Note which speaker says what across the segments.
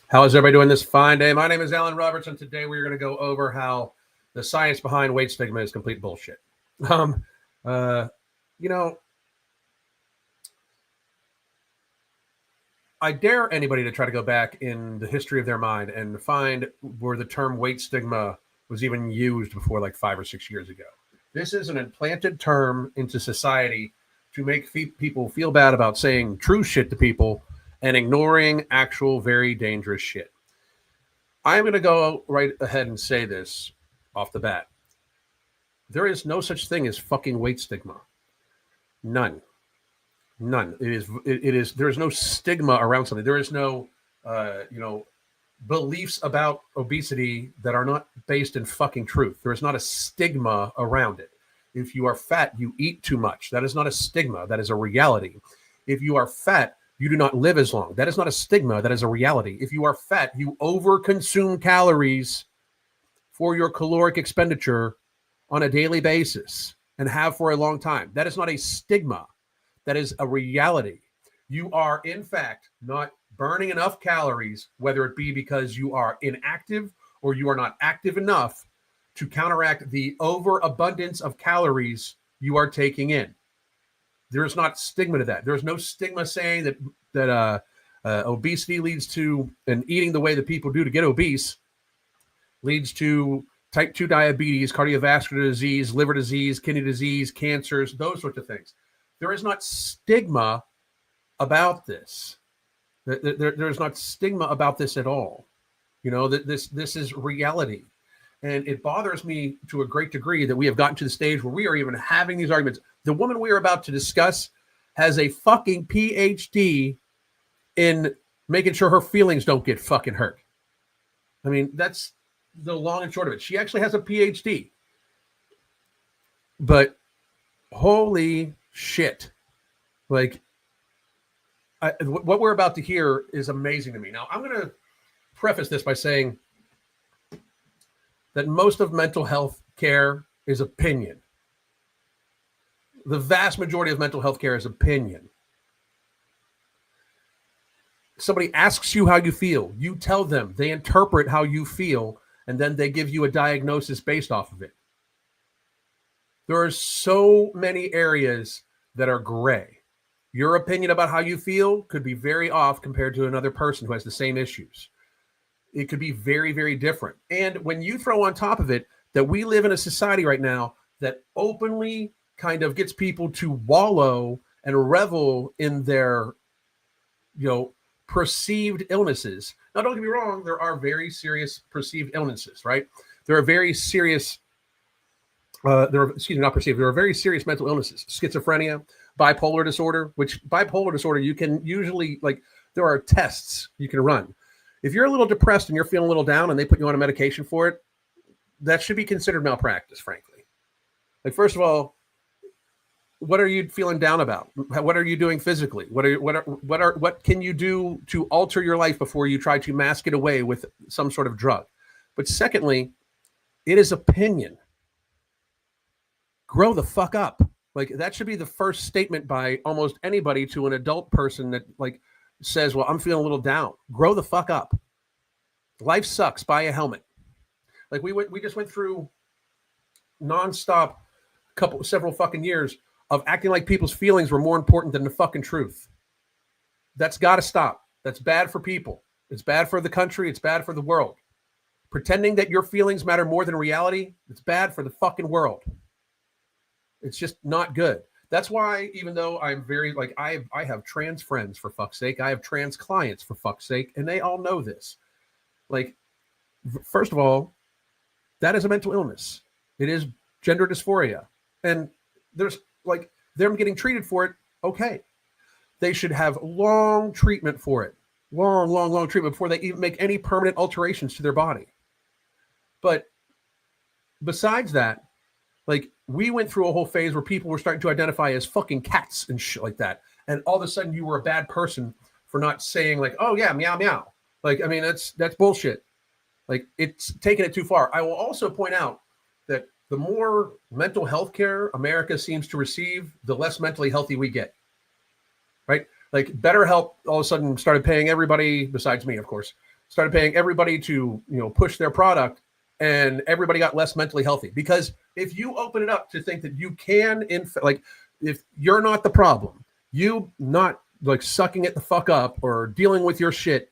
Speaker 1: How is everybody doing this fine day? My name is Alan Roberts, and today we're going to go over how the science behind weight stigma is complete bullshit. Um, uh, you know, I dare anybody to try to go back in the history of their mind and find where the term weight stigma was even used before like 5 or 6 years ago. This is an implanted term into society to make people feel bad about saying true shit to people and ignoring actual very dangerous shit. I'm going to go right ahead and say this off the bat. There is no such thing as fucking weight stigma. None. None. It is. There is no stigma around something. There is no, beliefs about obesity that are not based in fucking truth. There is not a stigma around it. If you are fat, you eat too much. That is not a stigma. That is a reality. If you are fat, you do not live as long. That is not a stigma. That is a reality. If you are fat, you overconsume calories for your caloric expenditure on a daily basis and have for a long time. That is not a stigma. That is a reality. You are, in fact, not burning enough calories, whether it be because you are inactive or you are not active enough to counteract the overabundance of calories you are taking in. There is not stigma to that. There's no stigma saying that obesity leads to, and eating the way that people do to get obese leads to type 2 diabetes, cardiovascular disease, liver disease, kidney disease, cancers, those sorts of things. There is not stigma about this. There's not stigma about this at all. You know, that this is reality. And it bothers me to a great degree that we have gotten to the stage where we are even having these arguments. The woman we are about to discuss has a fucking PhD in making sure her feelings don't get fucking hurt. I mean, that's the long and short of it. She actually has a PhD. But holy shit. Like, what we're about to hear is amazing to me. Now, I'm going to preface this by saying that most of mental health care is opinion. The vast majority of mental health care is opinion. Somebody asks you how you feel. You tell them. They interpret how you feel, and then they give you a diagnosis based off of it. There are so many areas that are gray. Your opinion about how you feel could be very off compared to another person who has the same issues. It could be very, very different. And when you throw on top of it that we live in a society right now that openly kind of gets people to wallow and revel in their, perceived illnesses. Now, don't get me wrong, there are very serious perceived illnesses, right? There are very serious, there are very serious mental illnesses. Schizophrenia, bipolar disorder, which bipolar disorder, you can usually, there are tests you can run. If you're a little depressed and you're feeling a little down and they put you on a medication for it, that should be considered malpractice, frankly. Like, first of all, what are you feeling down about? What are you doing physically? What can you do to alter your life before you try to mask it away with some sort of drug? But secondly, it is opinion. Grow the fuck up. Like, that should be the first statement by almost anybody to an adult person that says, well, I'm feeling a little down. Grow the fuck up. Life sucks. Buy a helmet. Like, we just went through nonstop several fucking years of acting like people's feelings were more important than the fucking truth. That's got to stop. That's bad for people. It's bad for the country. It's bad for the world. Pretending that your feelings matter more than reality, it's bad for the fucking world. It's just not good. That's why, even though I'm very, I have trans friends, for fuck's sake. I have trans clients, for fuck's sake. And they all know this. First of all, that is a mental illness. It is gender dysphoria. And there's, them getting treated for it, okay. They should have long treatment for it. Long treatment before they even make any permanent alterations to their body. But besides that, we went through a whole phase where people were starting to identify as fucking cats and shit like that. And all of a sudden you were a bad person for not saying oh yeah, meow, meow. That's bullshit. It's taking it too far. I will also point out that the more mental health care America seems to receive, the less mentally healthy we get, right? BetterHelp all of a sudden started paying everybody, besides me, of course, started paying everybody to, push their product, and everybody got less mentally healthy. Because if you open it up to think that you can, if you're not the problem, you not like sucking it the fuck up or dealing with your shit,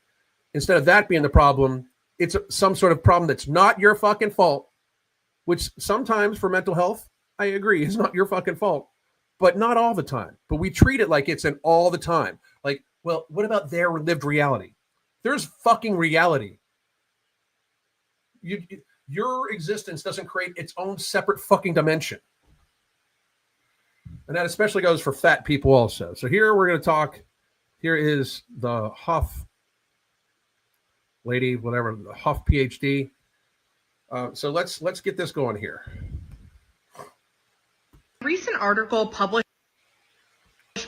Speaker 1: instead of that being the problem, it's some sort of problem that's not your fucking fault, which sometimes for mental health, I agree, is not your fucking fault, but not all the time. But we treat it like it's an all the time. Like, well, what about their lived reality? There's fucking reality. Your existence doesn't create its own separate fucking dimension. And that especially goes for fat people also. So here we're going to talk. Here is the Huff lady, whatever, the Huff PhD. So let's get this going here.
Speaker 2: A recent article published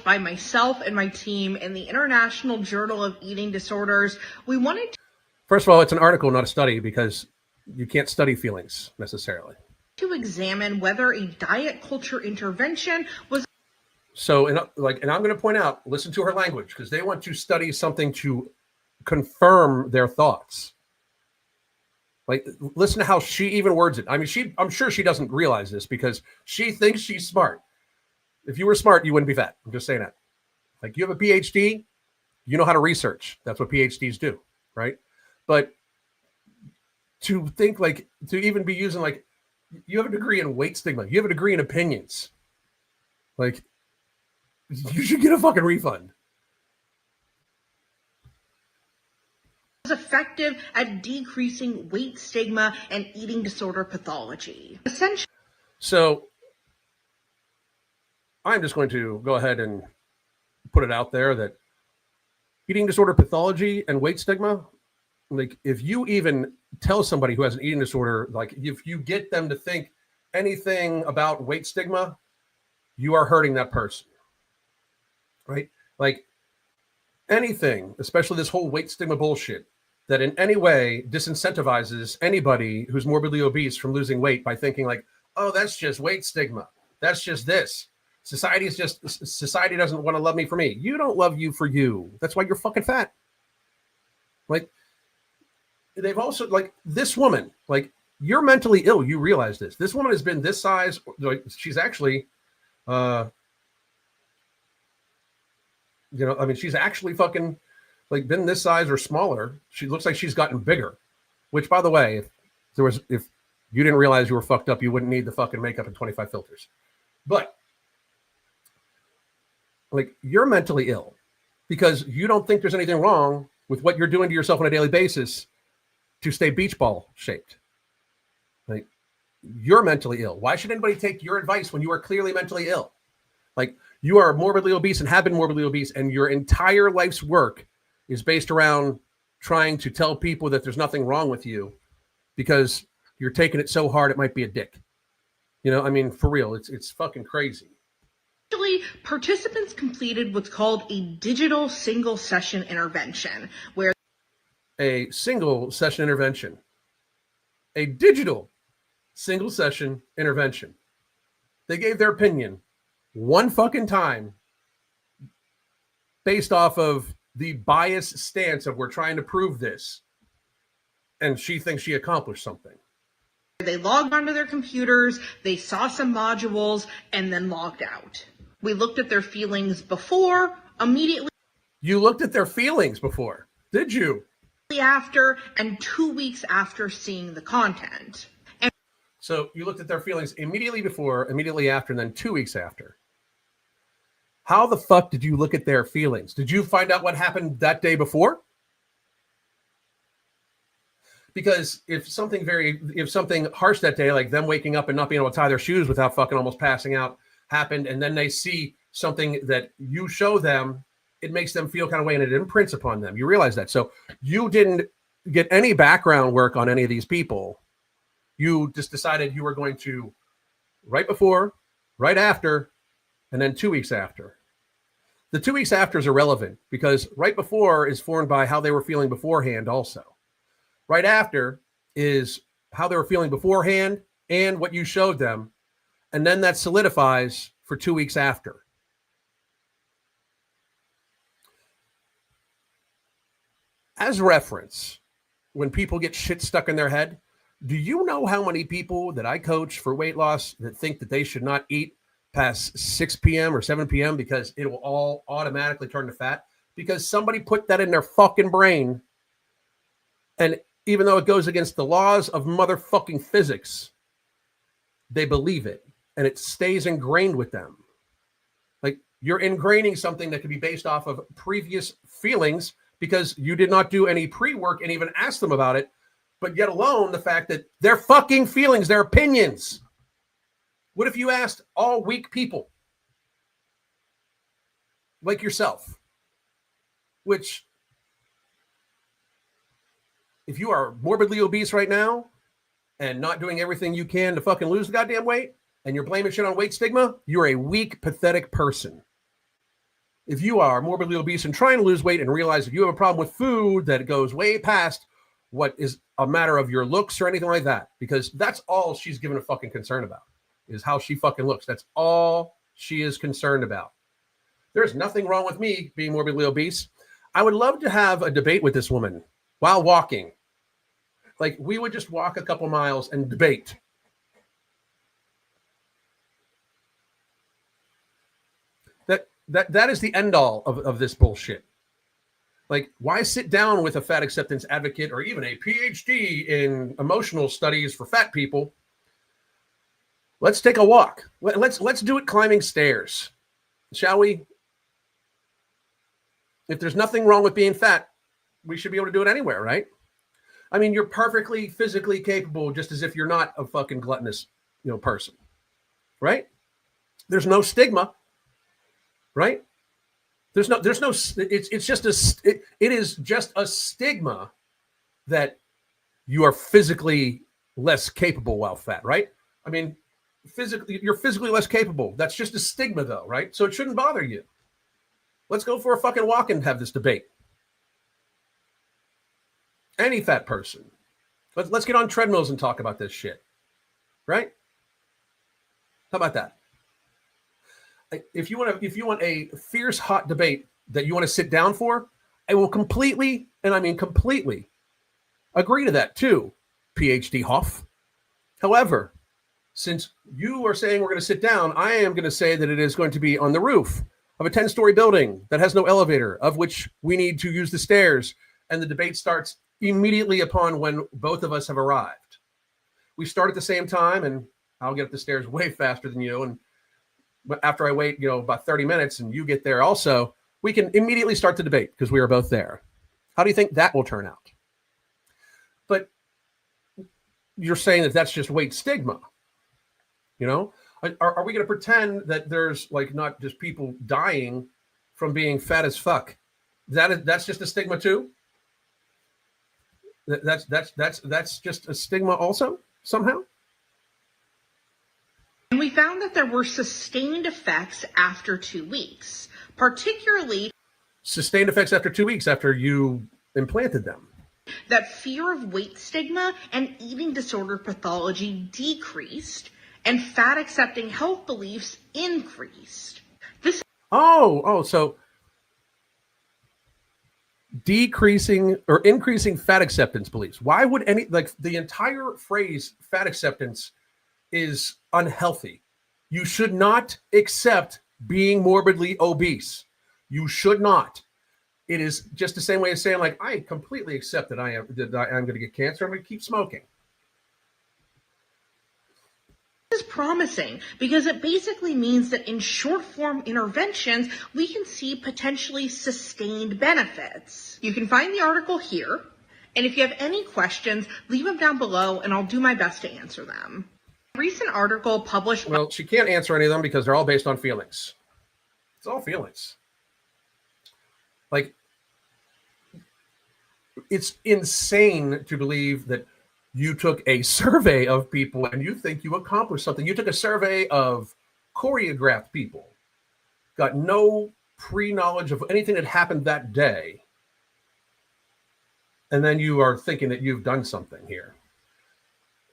Speaker 2: by myself and my team in the International Journal of Eating Disorders. We wanted to...
Speaker 1: First of all, it's an article, not a study, because you can't study feelings necessarily.
Speaker 2: To examine whether a diet culture intervention was...
Speaker 1: So, and I'm going to point out, listen to her language, because they want to study something to confirm their thoughts. Like, listen to how she even words it. I mean, I'm sure she doesn't realize this because she thinks she's smart. If you were smart, you wouldn't be fat. I'm just saying that. Like, you have a PhD, you know how to research. That's what PhDs do, right? But to think like, to even be using like, you have a degree in weight stigma. You have a degree in opinions. Like, you should get a fucking refund.
Speaker 2: Effective at decreasing weight stigma and eating disorder pathology. Essentially.
Speaker 1: So I'm just going to go ahead and put it out there that eating disorder pathology and weight stigma, like if you even tell somebody who has an eating disorder, like if you get them to think anything about weight stigma, you are hurting that person, right? Like anything, especially this whole weight stigma bullshit, that in any way disincentivizes anybody who's morbidly obese from losing weight by thinking like, oh, that's just weight stigma. That's just this. Society doesn't want to love me for me. You don't love you for you. That's why you're fucking fat. Like, they've also, like, this woman, like, you're mentally ill. You realize this. This woman has been this size. Like, she's actually, she's actually fucking, like, been this size or smaller. She looks like she's gotten bigger, which, by the way, if you didn't realize you were fucked up, you wouldn't need the fucking makeup and 25 filters. But like, you're mentally ill because you don't think there's anything wrong with what you're doing to yourself on a daily basis to stay beach ball shaped. Like, you're mentally ill. Why should anybody take your advice when you are clearly mentally ill? Like, you are morbidly obese and have been morbidly obese, and your entire life's work is based around trying to tell people that there's nothing wrong with you because you're taking it so hard it might be a dick. I mean, for real, it's fucking crazy.
Speaker 2: Actually, participants completed what's called a digital single session intervention, where
Speaker 1: a single session intervention, a digital single session intervention. They gave their opinion one fucking time based off of the biased stance of we're trying to prove this. And she thinks she accomplished something.
Speaker 2: They logged onto their computers, they saw some modules, and then logged out. We looked at their feelings before, immediately.
Speaker 1: You looked at their feelings before, did you?
Speaker 2: After, and 2 weeks after seeing the content. And
Speaker 1: so you looked at their feelings immediately before, immediately after, and then 2 weeks after. How the fuck did you look at their feelings? Did you find out what happened that day before? Because if something harsh that day, like them waking up and not being able to tie their shoes without fucking almost passing out, happened, and then they see something that you show them, it makes them feel kind of way, and it imprints upon them. You realize that. So you didn't get any background work on any of these people. You just decided you were going to right before, right after, and then 2 weeks after. The 2 weeks after is irrelevant because right before is formed by how they were feeling beforehand also. Right after is how they were feeling beforehand and what you showed them. And then that solidifies for 2 weeks after. As reference, when people get shit stuck in their head, do you know how many people that I coach for weight loss that think that they should not eat past 6 p.m. or 7 p.m. because it will all automatically turn to fat? Because somebody put that in their fucking brain. And even though it goes against the laws of motherfucking physics, they believe it. And it stays ingrained with them. Like, you're ingraining something that could be based off of previous feelings because you did not do any pre-work and even ask them about it, but yet alone the fact that their fucking feelings, their opinions. What if you asked all weak people like yourself, which if you are morbidly obese right now and not doing everything you can to fucking lose the goddamn weight and you're blaming shit on weight stigma, you're a weak, pathetic person. If you are morbidly obese and trying to lose weight and realize that you have a problem with food that goes way past what is a matter of your looks or anything like that, because that's all she's given a fucking concern about, is how she fucking looks. That's all she is concerned about. There's nothing wrong with me being morbidly obese. I would love to have a debate with this woman while walking. Like, we would just walk a couple miles and debate. That is the end all of this bullshit. Like, why sit down with a fat acceptance advocate or even a PhD in emotional studies for fat people? Let's take a walk. Let's do it climbing stairs, shall we? If there's nothing wrong with being fat, we should be able to do it anywhere, right? I mean, you're perfectly physically capable, just as if you're not a fucking gluttonous, person, right? There's no stigma, right? It's just it is just a stigma that you are physically less capable while fat, right? I mean, you're physically less capable. That's just a stigma though, right? So it shouldn't bother you. Let's go for a fucking walk and have this debate. Any fat person. Let's get on treadmills and talk about this shit. Right? How about that? If you want a fierce, hot debate that you want to sit down for, I will completely, and I mean completely, agree to that too, PhD Hoff. However, since you are saying we're going to sit down, I am going to say that it is going to be on the roof of a 10-story building that has no elevator, of which we need to use the stairs, and the debate starts immediately upon when both of us have arrived. We start at the same time, and I'll get up the stairs way faster than you, and after I wait, about 30 minutes and you get there also, we can immediately start the debate because we are both there. How do you think that will turn out? But you're saying that that's just weight stigma. Are we going to pretend that there's like not just people dying from being fat as fuck? That's just a stigma too? That's just a stigma also somehow?
Speaker 2: And we found that there were sustained effects after 2 weeks, particularly
Speaker 1: sustained effects after 2 weeks after you implanted them.
Speaker 2: That fear of weight stigma and eating disorder pathology decreased and fat accepting health beliefs increased. So decreasing or increasing fat acceptance beliefs. Why would the entire phrase fat acceptance is unhealthy? You should not accept being morbidly obese. You should not. It is just the same way as saying, like, I completely accept that I'm going to get cancer. I'm going to keep smoking. This is promising because it basically means that in short form interventions, we can see potentially sustained benefits. You can find the article here. And if you have any questions, leave them down below and I'll do my best to answer them. A recent article published.
Speaker 1: Well, she can't answer any of them because they're all based on feelings. It's all feelings. Like, it's insane to believe that you took a survey of people and you think you accomplished something. You took a survey of choreographed people, got no pre-knowledge of anything that happened that day, and then you are thinking that you've done something here.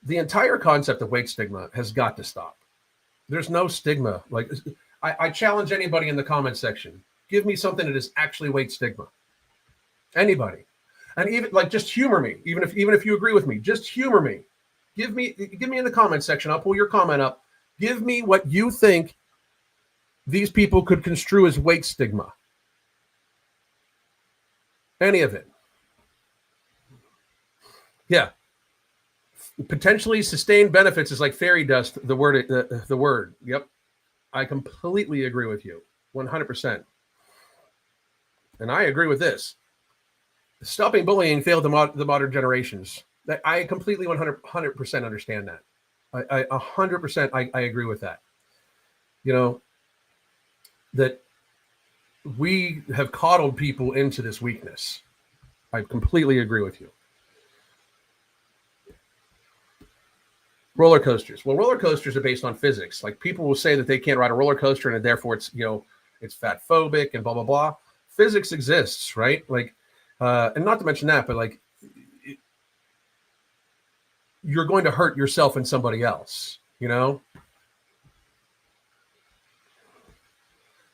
Speaker 1: The entire concept of weight stigma has got to stop. There's no stigma. Like, I challenge anybody in the comment section. Give me something that is actually weight stigma. Anybody. And even like just humor me, even if you agree with me, just humor me. Give me in the comment section. I'll pull your comment up. Give me what you think these people could construe as weight stigma. Any of it. Yeah. Potentially sustained benefits is like fairy dust, the word. Yep. I completely agree with you. 100%. And I agree with this. Stopping bullying failed the modern generations. That I completely 100% understand that. I 100% I agree with that. You know, that we have coddled people into this weakness. I completely agree with you. Roller coasters. Well, roller coasters are based on physics. Like people will say that they can't ride a roller coaster and therefore it's, you know, it's fat phobic and blah, blah, blah. Physics exists, right? Like, and not to mention that, but like, you're going to hurt yourself and somebody else, you know?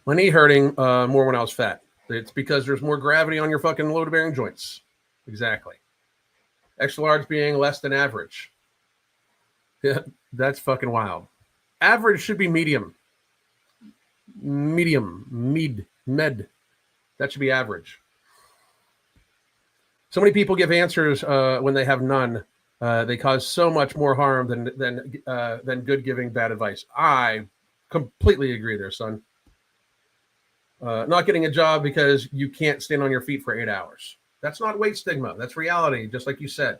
Speaker 1: My knee hurting more when I was fat. It's because there's more gravity on your fucking load-bearing joints. Exactly. Extra large being less than average. Yeah, that's fucking wild. Average should be medium. Med. That should be average. So many people give answers when they have none. They cause so much more harm than good giving bad advice. I completely agree there, son. Not getting a job because you can't stand on your feet for 8 hours. That's not weight stigma. That's reality, just like you said.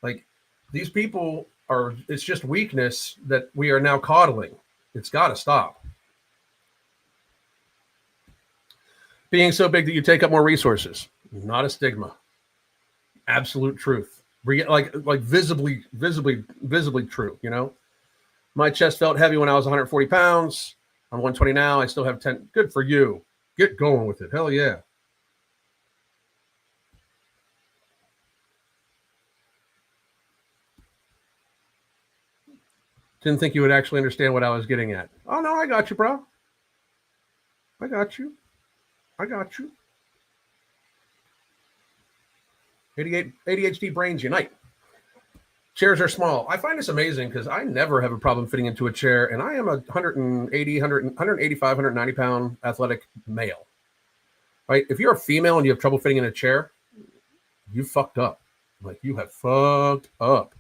Speaker 1: Like, these people are, it's just weakness that we are now coddling. It's got to stop. Being so big that you take up more resources. Not a stigma. Absolute truth. Like visibly true, you know? My chest felt heavy when I was 140 pounds. I'm 120 now. I still have 10. Good for you. Get going with it. Hell yeah. Didn't think you would actually understand what I was getting at. Oh, no, I got you, bro. I got you. ADHD brains unite. Chairs are small. I find this amazing because I never have a problem fitting into a chair, and I am a 185, 190 pound athletic male. Right? If you're a female and you have trouble fitting in a chair, you fucked up. Like, you have fucked up.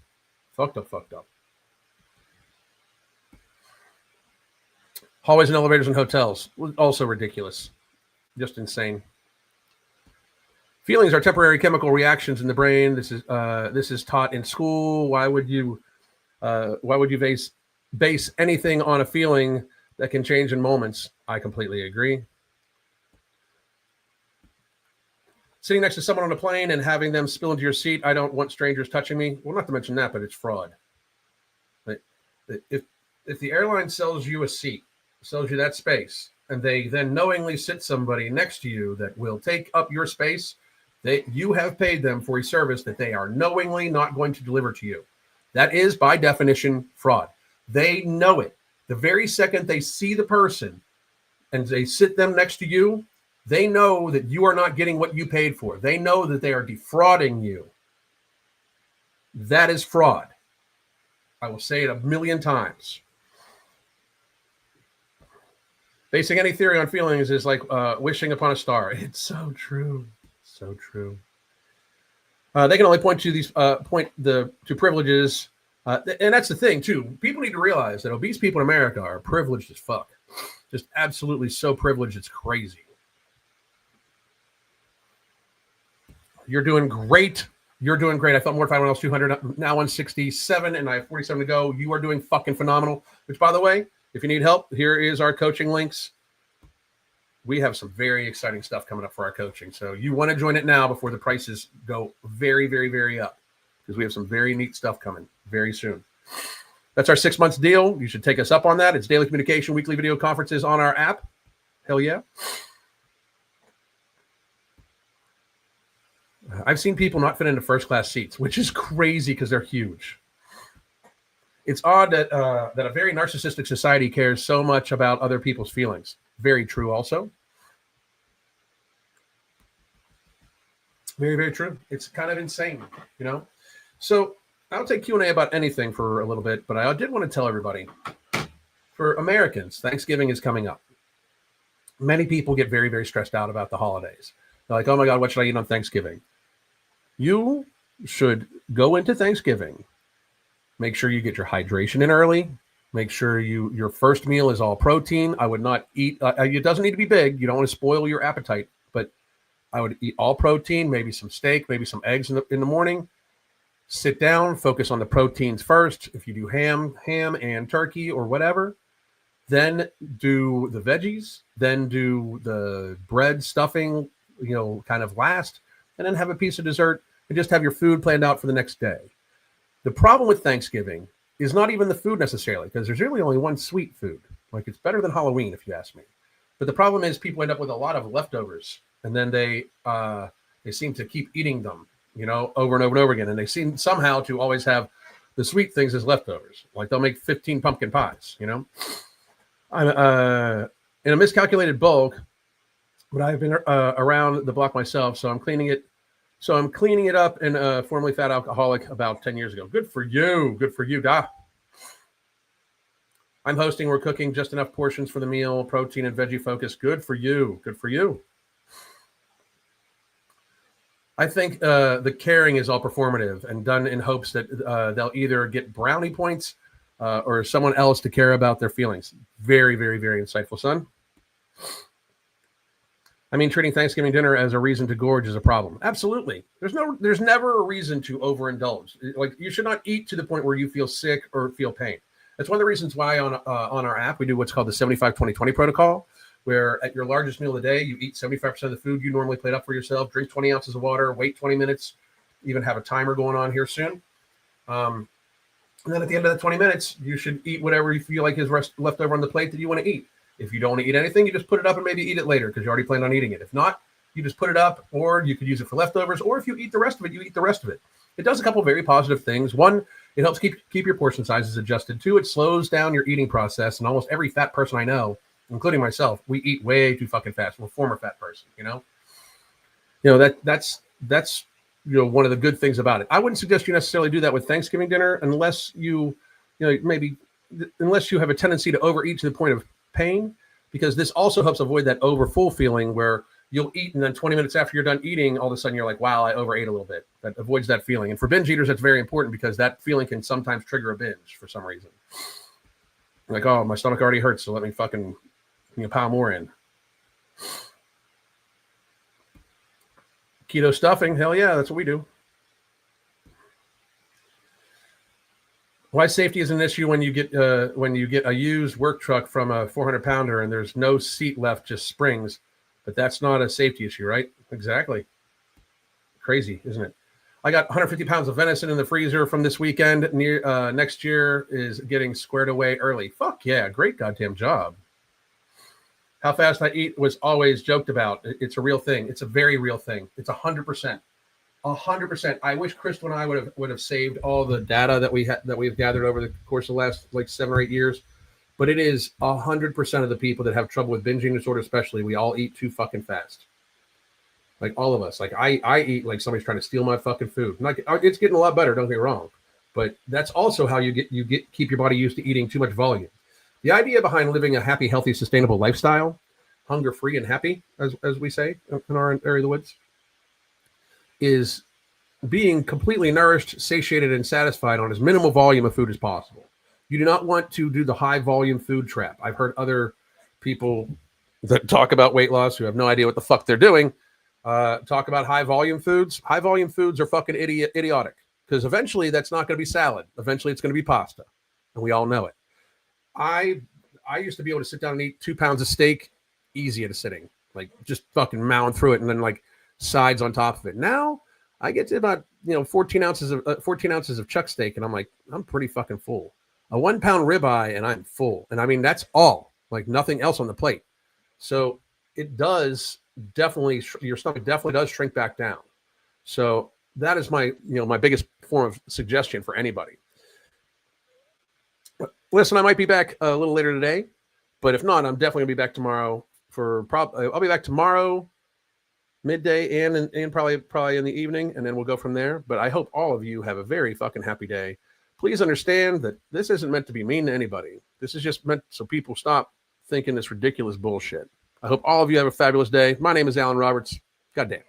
Speaker 1: Fucked up. Hallways and elevators in hotels, also ridiculous. Just insane. Feelings are temporary chemical reactions in the brain. This is taught in school. Why would you base anything on a feeling that can change in moments? I completely agree. Sitting next to someone on a plane and having them spill into your seat. I don't want strangers touching me. Well, not to mention that, but it's fraud. If the airline sells you a seat, sells you that space, and they then knowingly sit somebody next to you that will take up your space, you have paid them for a service that they are knowingly not going to deliver to you. That is, by definition, fraud. They know it. The very second they see the person and they sit them next to you, they know that you are not getting what you paid for. They know that they are defrauding you. That is fraud. I will say it a million times. Basing any theory on feelings is like wishing upon a star. It's so true. So true. They can only point to these to privileges, and that's the thing too. People need to realize that obese people in America are privileged as fuck, just absolutely so privileged it's crazy. You're doing great. You're doing great. I felt mortified when I was 200. Now 167, and I have 47 to go. You are doing fucking phenomenal. Which, by the way, if you need help, here is our coaching links. We have some very exciting stuff coming up for our coaching. So you want to join it now before the prices go very, very, very up, because we have some very neat stuff coming very soon. That's our 6 months deal. You should take us up on that. It's daily communication, weekly video conferences on our app. Hell yeah. I've seen people not fit into first class seats, which is crazy because they're huge. It's odd that a very narcissistic society cares so much about other people's feelings. Very true also.
Speaker 2: Very, very true. It's kind of insane, you know? So I'll take Q&A about anything for a little bit, but I did want to tell everybody, for Americans, Thanksgiving is coming up. Many people get very, very stressed out about the holidays. They're like, oh my God, what should I eat on Thanksgiving? You should go into Thanksgiving. Make sure you get your hydration in early. Make sure your first meal is all protein. I would not eat, it doesn't need to be big. You don't want to spoil your appetite, but I would eat all protein, maybe some steak, maybe some eggs in the morning. Sit down, focus on the proteins first. If you do ham and turkey or whatever, then do the veggies, then do the bread stuffing, kind of last, and then have a piece of dessert and just have your food planned out for the next day. The problem with Thanksgiving is not even the food necessarily, because there's really only one sweet food. Like, it's better than Halloween, if you ask me. But the problem is people end up with a lot of leftovers, and then they seem to keep eating them, over and over and over again. And they seem somehow to always have the sweet things as leftovers. Like, they'll make 15 pumpkin pies, I'm in a miscalculated bulk, but I've been around the block myself, so I'm cleaning it. So I'm cleaning it up, and formerly fat alcoholic about 10 years ago. Good for you, da. I'm hosting. We're cooking just enough portions for the meal, protein and veggie focus. Good for you. I think the caring is all performative and done in hopes that they'll either get brownie points or someone else to care about their feelings. Very, very, very insightful, son. I mean, treating Thanksgiving dinner as a reason to gorge is a problem. Absolutely. There's never a reason to overindulge. Like, you should not eat to the point where you feel sick or feel pain. That's one of the reasons why on our app we do what's called the 75-20-20 protocol, where at your largest meal of the day, you eat 75% of the food you normally plate up for yourself, drink 20 ounces of water, wait 20 minutes, even have a timer going on here soon. And then at the end of the 20 minutes, you should eat whatever you feel like is left over on the plate that you want to eat. If you don't want to eat anything, you just put it up and maybe eat it later because you already planned on eating it. If not, you just put it up, or you could use it for leftovers, or if you eat the rest of it, you eat the rest of it. It does a couple of very positive things. One, it helps keep your portion sizes adjusted. Two, it slows down your eating process. And almost every fat person I know, including myself, we eat way too fucking fast. We're a former fat person, that's one of the good things about it. I wouldn't suggest you necessarily do that with Thanksgiving dinner unless unless you have a tendency to overeat to the point of pain, because this also helps avoid that overfull feeling where you'll eat and then 20 minutes after you're done eating, all of a sudden you're like, wow, I overate a little bit. That avoids that feeling. And for binge eaters, that's very important because that feeling can sometimes trigger a binge for some reason. Like, oh, my stomach already hurts, so let me fucking pile more in. Keto stuffing, hell yeah, that's what we do. Why safety is an issue when you get a used work truck from a 400-pounder and there's no seat left, just springs. But that's not a safety issue, right? Exactly. Crazy, isn't it? I got 150 pounds of venison in the freezer from this weekend. Next year is getting squared away early. Fuck yeah, great goddamn job. How fast I eat was always joked about. It's a real thing. It's a very real thing. It's 100%. 100%. I wish Crystal and I would have saved all the data that we've gathered over the course of the last 7 or 8 years. But it is 100% of the people that have trouble with binging disorder, especially, we all eat too fucking fast. Like, all of us. Like, I eat like somebody's trying to steal my fucking food. It's getting a lot better, don't get me wrong. But that's also how you keep your body used to eating too much volume. The idea behind living a happy, healthy, sustainable lifestyle, hunger-free and happy, as we say in our area of the woods, is being completely nourished, satiated, and satisfied on as minimal volume of food as possible. You do not want to do the high volume food trap. I've heard other people that talk about weight loss who have no idea what the fuck they're doing talk about high volume foods. High volume foods are fucking idiotic because eventually that's not going to be salad. Eventually it's going to be pasta, and we all know it. I used to be able to sit down and eat 2 pounds of steak easy at a sitting, like just fucking mowing through it, and then like sides on top of it. Now I get to about 14 ounces of chuck steak, and I'm like, I'm pretty fucking full. A 1 pound ribeye, and I'm full. And I mean, that's all, like nothing else on the plate. So it does definitely, your stomach definitely does shrink back down. So that is my biggest form of suggestion for anybody. Listen, I might be back a little later today, but if not, I'm definitely gonna be back tomorrow I'll be back tomorrow midday and probably in the evening, and then we'll go from there. But I hope all of you have a very fucking happy day. Please understand that this isn't meant to be mean to anybody. This is just meant so people stop thinking this ridiculous bullshit. I hope all of you have a fabulous day. My name is Alan Roberts. Goddamn.